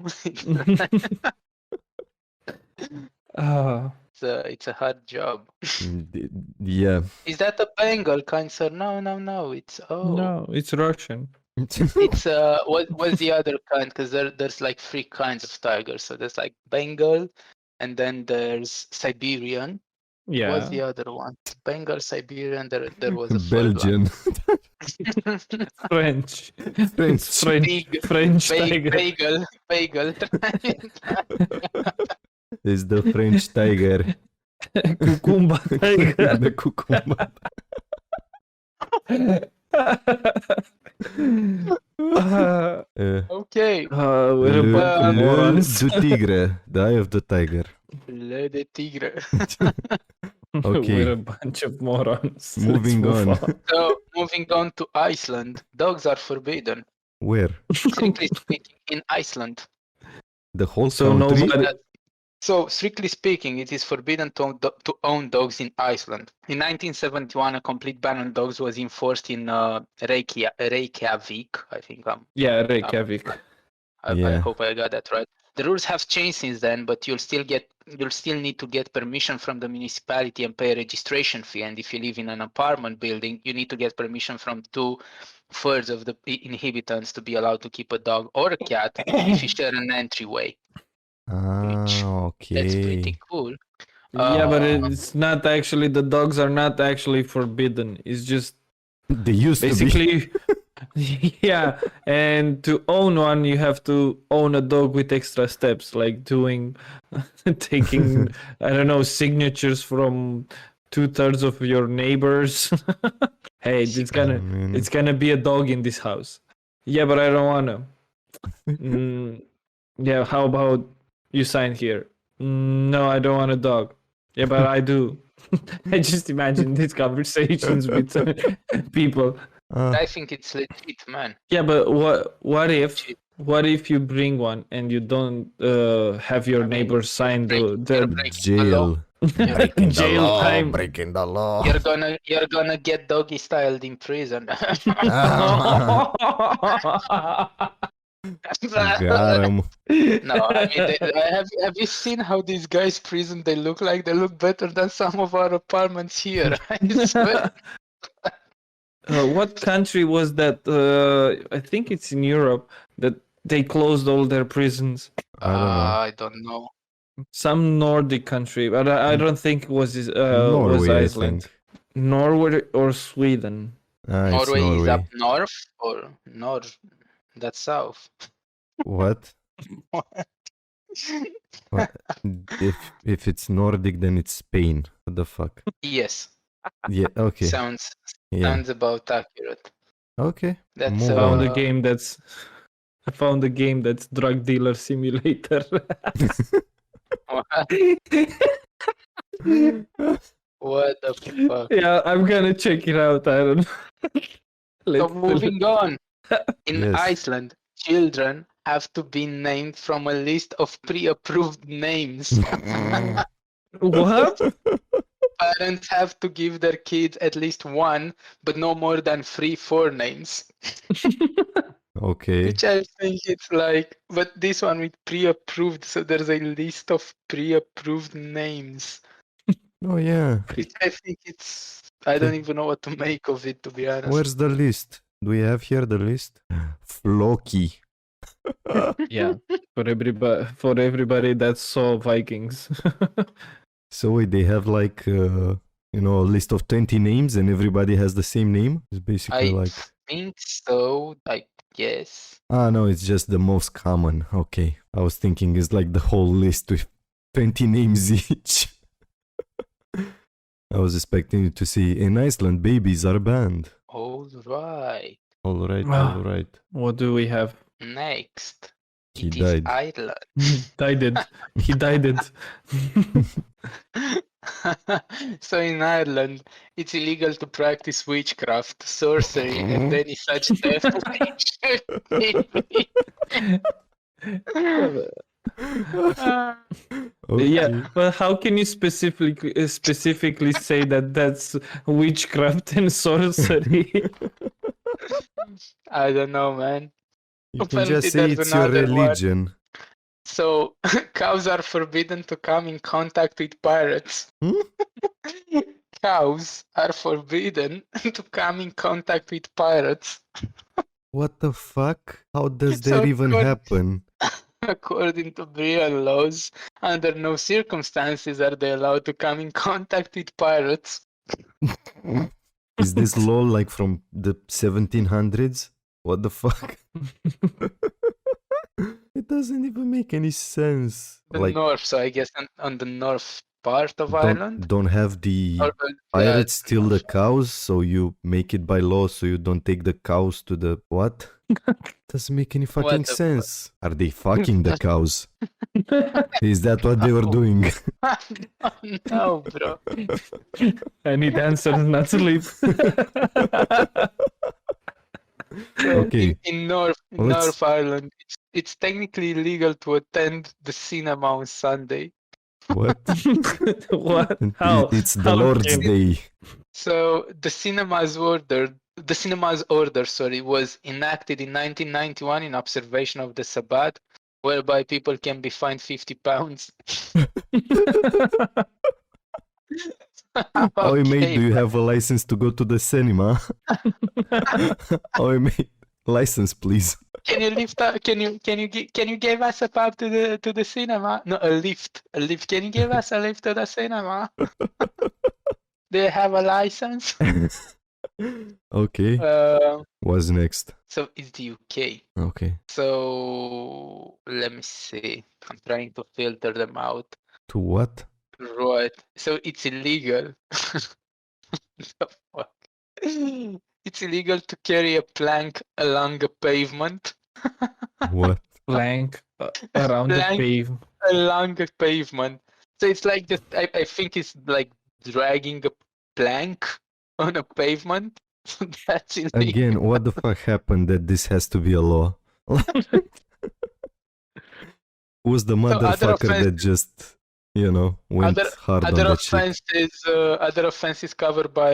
Ah, It's a hard job. Yeah. Is that a Bengal, kind sir? No. It's no, it's Russian. It's what's the other kind? Because there's like 3 kinds of tigers. So there's like Bengal, and then there's Siberian. Yeah. What's the other one? Bengal, Siberian. There was a Belgian. French. French. French tiger. Bagel. Is the French tiger. Cucumba tiger. The cucumba. Okay. We're a bunch of Le morons. du tigre. The eye of the tiger. Le de tigre. Okay. We're a bunch of morons. Moving Let's move on. So moving on to Iceland, dogs are forbidden. Where? Strictly speaking, in Iceland. The whole So country? nobody. So strictly speaking, it is forbidden to own dogs in Iceland. In 1971, a complete ban on dogs was enforced in Reykjavik. I think Yeah, Reykjavik. I Yeah. hope I got that right. The rules have changed since then, but you'll still need to get permission from the municipality and pay a registration fee. And if you live in an apartment building, you need to get permission from 2/3 of the inhabitants to be allowed to keep a dog or a cat if you share an entryway. Okay. That's pretty cool. Yeah, but it's not actually. The dogs are not actually forbidden. It's just They used to be. basically. Yeah, and to own one, you have to own a dog with extra steps, like taking, I don't know, signatures from 2/3 of your neighbors. Hey, it's gonna be a dog in this house. Yeah, but I don't wanna. Yeah, how about you sign here? No, I don't want a dog. Yeah, but I do. I just imagine these conversations with people. I think it's legit, man. Yeah, but what if you bring one and you don't have your neighbors sign the Jail. jail time? Breaking the law. You're gonna get doggy styled in prison. Got him. No, I mean, have you seen how these guys' prison they look like? They look better than some of our apartments here. I swear. What country was that? I think it's in Europe that they closed all their prisons. I don't know. Some Nordic country, but I don't think it was Norway, was I Iceland. think. Norway or Sweden. It's Norway is Norway. up north or north? That's south. What? What? If it's Nordic, then it's Spain. What the fuck? Yes. Yeah. Okay. Sounds Yeah. about accurate. Okay. That's Move Found on. a game that's. I found a game that's Drug Dealer Simulator. What the fuck? Yeah, I'm gonna check it out. I don't know. So moving on. In Yes. Iceland, children have to be named from a list of pre-approved names. What? Parents have to give their kids at least one, but no more than 3 names. Okay. Which I think it's like, but this one with pre-approved, so there's a list of pre-approved names. Oh yeah. Which I think I don't even know what to make of it, to be honest. Where's the list? Do we have here the list? Floki. Yeah, for everybody that saw Vikings. So wait, they have like a list of 20 names and everybody has the same name? It's basically I like think so. I guess. no, it's just the most common. Okay. I was thinking it's like the whole list with 20 names each. I was expecting to see in Iceland babies are banned. All right. All right, Ah. all right. What do we have? Next. He It is died. Ireland. Died it. He died it. So in Ireland, it's illegal to practice witchcraft, sorcery, and any such theft. Yeah, Okay. but how can you specifically say that that's witchcraft and sorcery? I don't know, man. You can Apparently just say there's it's your another one. religion. So cows are forbidden to come in contact with pirates. Cows are forbidden to come in contact with pirates. What the fuck? How does So that even according- happen? According to Brian laws, under no circumstances are they allowed to come in contact with pirates. Is this law like from the 1700s? What the fuck? It doesn't even make any sense. The Like, north, so I guess on the north part of Ireland. don't have the Or, pirates steal the cows, so you make it by law so you don't take the cows to the what? Doesn't make any fucking the fuck? sense. Are they fucking the cows? Is that what they were doing? No, bro. I need answers, not sleep. Okay. In North Ireland, it's technically illegal to attend the cinema on Sunday. What? What? How? It's the How Lord's can- Day. So the cinema's order, was enacted in 1991 in observation of the Sabbath, whereby people can be fined £50. Oh, mate, Okay, do you have a license to go to the cinema? Oh, mate, license, please. Can you lift up? Can you give us a pub to the cinema? No, a lift. A lift. Can you give us a lift to the cinema? Do you have a license? Okay, what's next? So it's the UK. Okay, So let me see. I'm trying to filter them out. to what? Right. So it's illegal. The fuck? It's illegal to carry a plank along a pavement. What? Plank around the Plank. pave. Along a pavement. So it's like just I think it's like dragging a plank on a pavement. So that's illegal. Again, what the fuck happened that this has to be a law? Who's the motherfucker that just, went hard on that shit? Other offenses covered by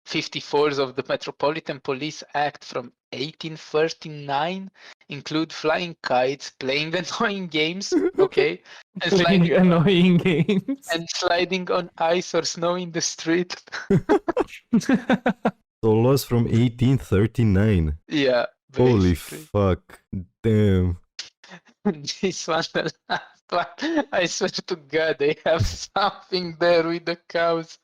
54s of the Metropolitan Police Act from 1839 include flying kites, playing annoying games, okay, and Playing annoying games. sliding on ice or snow in the street. So laws from 1839. Yeah. Holy basically. fuck. Damn. This one, the last one, I swear to God, they have something there with the cows.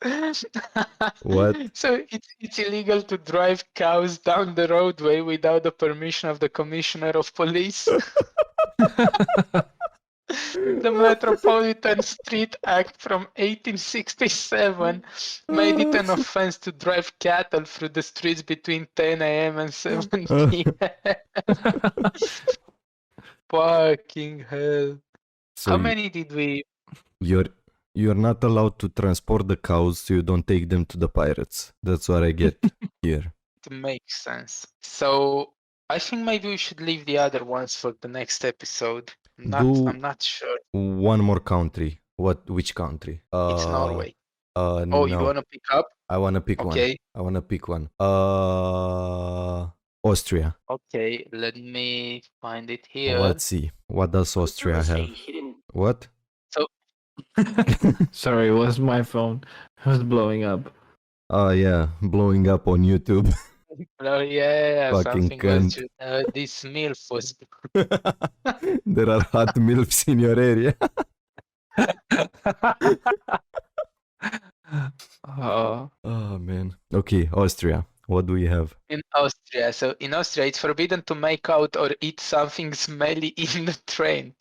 What? So it's illegal to drive cows down the roadway without the permission of the Commissioner of Police. The Metropolitan Street Act from 1867 made it an offense to drive cattle through the streets between 10 a.m. and 7 p.m. Fucking hell. So How many did we? you're not allowed to transport the cows so you don't take them to the pirates. That's what I get here. It makes sense. So I think maybe we should leave the other ones for the next episode. I'm not sure. One more country. Which country? It's Norway. Oh, Oh, you wanna pick up? I wanna pick one. Okay. I wanna pick one. Austria. Okay, let me find it here. Let's see. What does Austria have? What? Sorry, it was my phone. It was blowing up. Oh yeah, blowing up on YouTube. Oh, yeah, Fucking something was cunt. just, this MILF was. There are hot milfs in your area. Uh, Oh man. Okay, Austria. What do we have? In Austria. So in Austria, it's forbidden to make out or eat something smelly in the train.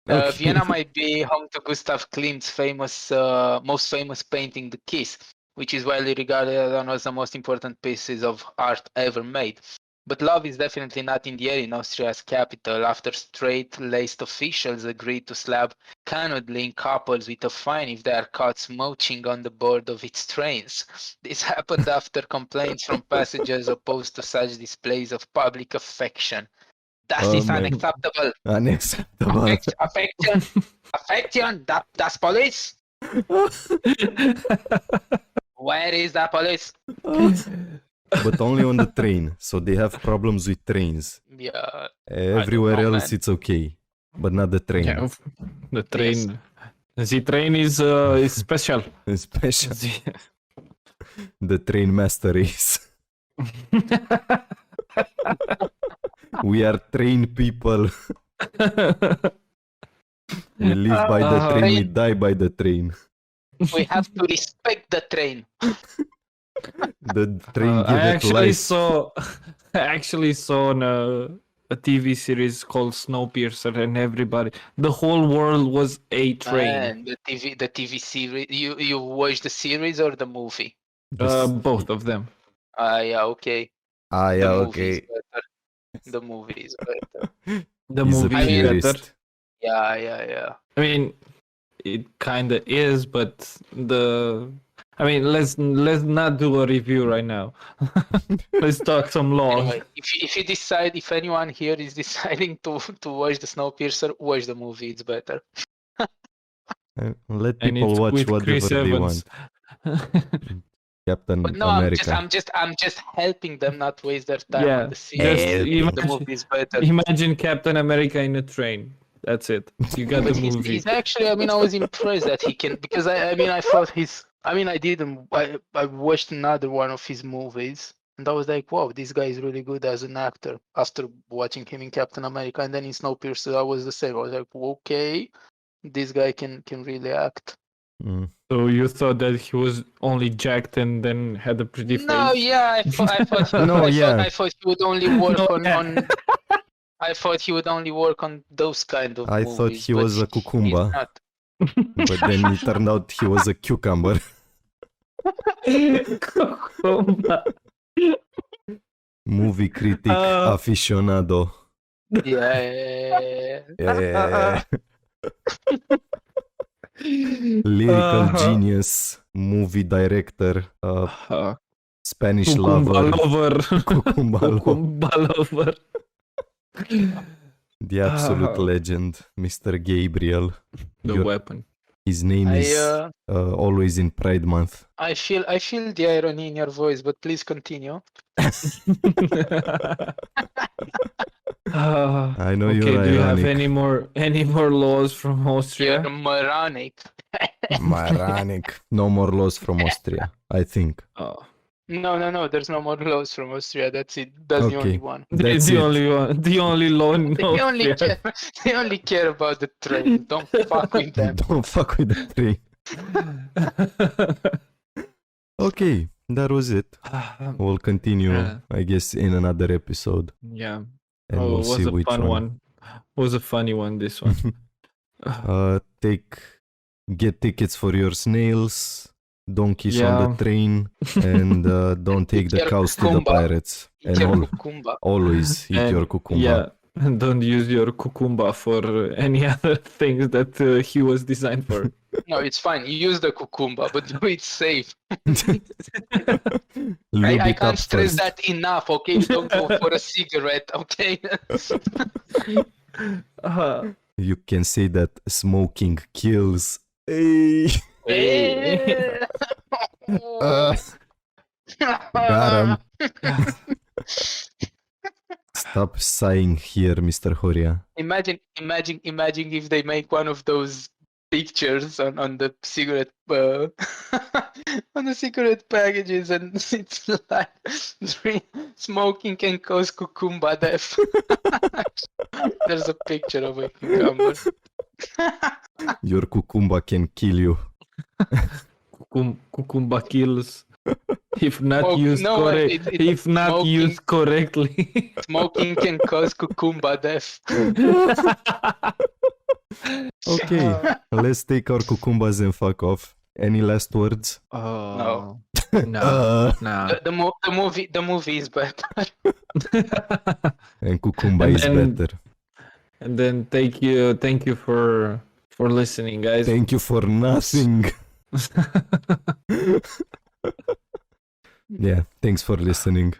Okay. Vienna might be home to Gustav Klimt's most famous painting, The Kiss, which is widely regarded as one of the most important pieces of art ever made. But love is definitely not in the air in Austria's capital after straight-laced officials agreed to slap canoodling couples with a fine if they are caught smooching on the board of its trains. This happened after complaints from passengers opposed to such displays of public affection. Das Oh ist man. unacceptable. Unacceptable. Affection, that's police. Where is the police? But only on the train. So they have problems with trains. Yeah, Everywhere know, else man. it's okay. But not the train. yeah, the train. The train is special. Special. The train master is. We are train people. We live by the train, we die by the train. We have to respect the train. The train give I it life. Uh-huh. I actually saw on a TV series called Snowpiercer, and the whole world was a train. Man, the TV series. You watched the series or the movie? Both of them. Yeah, okay. Ah, yeah, The movie is okay. better. The movie is better. The He's a movie is better. purist. Yeah. I mean, it kind of is, but let's not do a review right now. Let's talk some laws. Anyway, if you decide, if anyone here is deciding to watch the Snowpiercer, watch the movie. It's better. Let And people it's watch with Chris whatever they Evans. want. Captain But no, America. I'm just helping them not waste their time Yeah, on the series. just The movie is better. imagine Captain America in a train. That's it. You got the But movie. he's actually, I was impressed that he can, because I thought I watched another one of his movies and I was like, wow, this guy is really good as an actor after watching him in Captain America. And then in Snowpiercer, I was the same. I was like, okay, this guy can really act. Mm. So you thought that he was only jacked and then had a pretty face? No, yeah, I thought I thought he would only work on I thought he would only work on those kind of I movies. thought he but was a he's cucumba. not. But then it turned out he was a cucumber. Movie critic aficionado. Yeah. Yeah. Lyrical genius, movie director, Spanish Cucumba lover, lover. cucumba lover. Cucumba lover. The absolute legend, Mr. Gabriel. The weapon. His name is always in Pride Month. I feel the irony in your voice, but please continue. I know okay, you're do you have ironic. any more laws from Austria? You're moronic. Moronic. No more laws from Austria, I think. Oh. No. There's no more laws from Austria. That's it. That's the only one. That's the it. only one. The only law in They only Austria. they only care about the train. Don't fuck with them. Don't fuck with the train. Okay, that was it. We'll continue, I guess, in another episode. Yeah. And we'll it was see a which fun one. one. It was a funny one, this one. Get tickets for your snails. Don't kiss on Yeah. the train. And don't take the Eat your cows to the cucumba. pirates. Eat And your cucumba. always eat And- your cucumba. Yeah. Don't use your cucumba for any other things that he was designed for. No, it's fine. You use the cucumba, but do it safe. Lube I it can't up stress first. that enough, okay? Don't go for a cigarette, okay? You can say that smoking kills. Hey. Got him. Stop sighing here, Mr. Horia. Imagine if they make one of those pictures on the cigarette on the cigarette packages, and it's like smoking can cause cucumba death. There's a picture of a cucumber. Your cucumba can kill you. Cucumba kills. If not Smoke- used no, correct, it- if not smoking- used correctly. Smoking can cause cucumba death. Okay, let's take our cucumbas and fuck off. Any last words? Oh No. no, no. The movie is better. And cucumba And is then- better. And then thank you for listening, guys. Thank you for nothing. Yeah, thanks for listening.